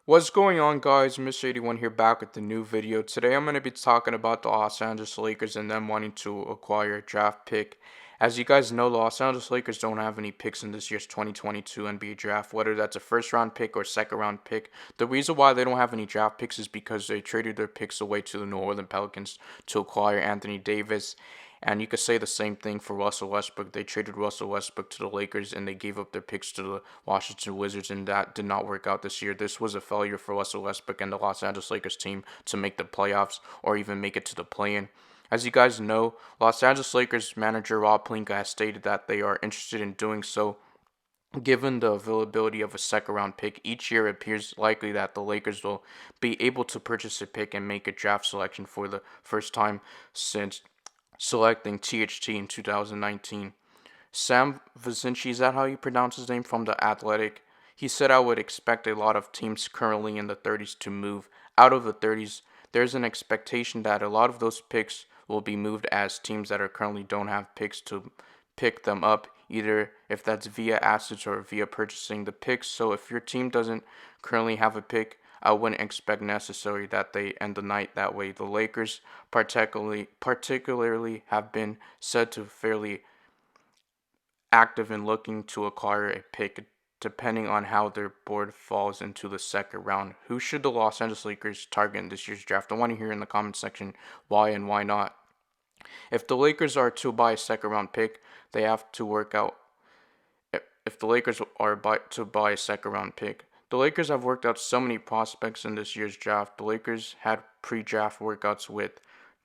What's going on, guys? Mr. 81 here, back with the new video. Today I'm going to be talking about the Los Angeles Lakers and them wanting to acquire a draft pick. As you guys know, the Los Angeles Lakers don't have any picks in this year's 2022 NBA draft, whether that's a first round pick or second round pick. The reason why they don't have any draft picks is because they traded their picks away to the New Orleans Pelicans to acquire Anthony Davis. And you could say the same thing for Russell Westbrook. They traded Russell Westbrook to the Lakers and they gave up their picks to the Washington Wizards, and that did not work out this year. This was a failure for Russell Westbrook and the Los Angeles Lakers team to make the playoffs or even make it to the play-in. As you guys know, Los Angeles Lakers manager Rob Pelinka has stated that they are interested in doing so. Given the availability of a second round pick, each year it appears likely that the Lakers will be able to purchase a pick and make a draft selection for the first time since selecting THT in 2019. Sam Vicinci, is that how you pronounce his name, from The Athletic? He said, I would expect a lot of teams currently in the 30s to move out of the 30s. There's an expectation that a lot of those picks will be moved as teams that are currently don't have picks to pick them up, either if that's via assets or via purchasing the picks. So if your team doesn't currently have a pick, I wouldn't expect necessarily that they end the night that way. The Lakers particularly have been said to fairly active in looking to acquire a pick depending on how their board falls into the second round. Who should the Los Angeles Lakers target in this year's draft? I want to hear in the comment section why and why not. If the Lakers are to buy a second round pick, they have to work out. If the Lakers are to buy a second round pick, the Lakers have worked out so many prospects in this year's draft. The Lakers had pre-draft workouts with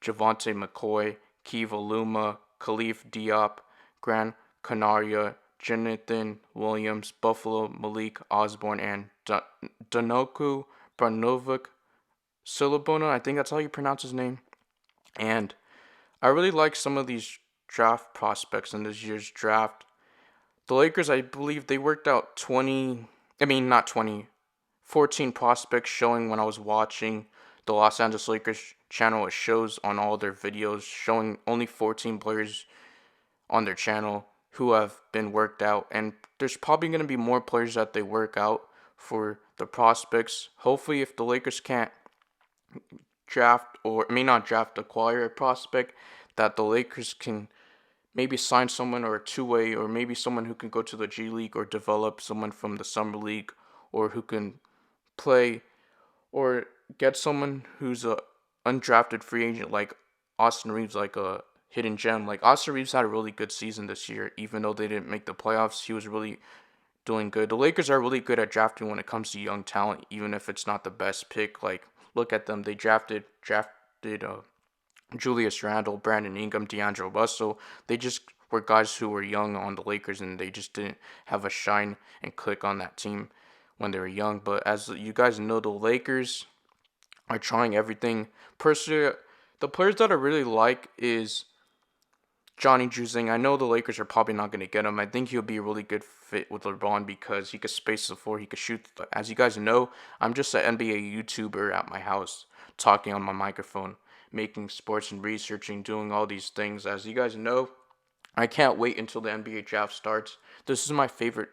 Javonte McCoy, Kiva Luma, Khalif Diop, Gran Canaria, Jonathan Williams, Buffalo Malik Osborne, and Danoku Branovic Silabona. I think that's how you pronounce his name. And I really like some of these draft prospects in this year's draft. The Lakers, I believe they worked out 14 prospects showing when I was watching the Los Angeles Lakers channel. It shows on all their videos showing only 14 players on their channel who have been worked out. And there's probably going to be more players that they work out for the prospects. Hopefully, if the Lakers can't acquire a prospect, that the Lakers can maybe sign someone or a two-way, or maybe someone who can go to the G League or develop someone from the Summer League, or who can play, or get someone who's a undrafted free agent like Austin Reeves, like a hidden gem. Like Austin Reeves had a really good season this year, even though they didn't make the playoffs. He was really doing good. The Lakers are really good at drafting when it comes to young talent, even if it's not the best pick. Like, look at them. They drafted Julius Randle, Brandon Ingram, D'Angelo Russell. They just were guys who were young on the Lakers, and they just didn't have a shine and click on that team when they were young. But as you guys know, the Lakers are trying everything. Personally, the players that I really like is Johnny Juzang. I know the Lakers are probably not going to get him. I think he'll be a really good fit with LeBron because he could space the floor, he could shoot. As you guys know, I'm just an NBA YouTuber at my house talking on my microphone, making sports and researching, doing all these things. As you guys know, I can't wait until the NBA draft starts. This is my favorite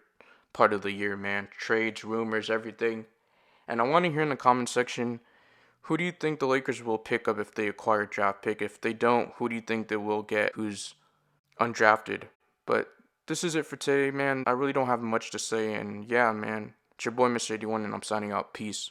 part of the year, man. Trades, rumors, everything. And I want to hear in the comment section, who do you think the Lakers will pick up if they acquire a draft pick? If they don't, who do you think they will get who's undrafted? But this is it for today, man. I really don't have much to say. And yeah, man, it's your boy Mr. 81, and I'm signing out. Peace.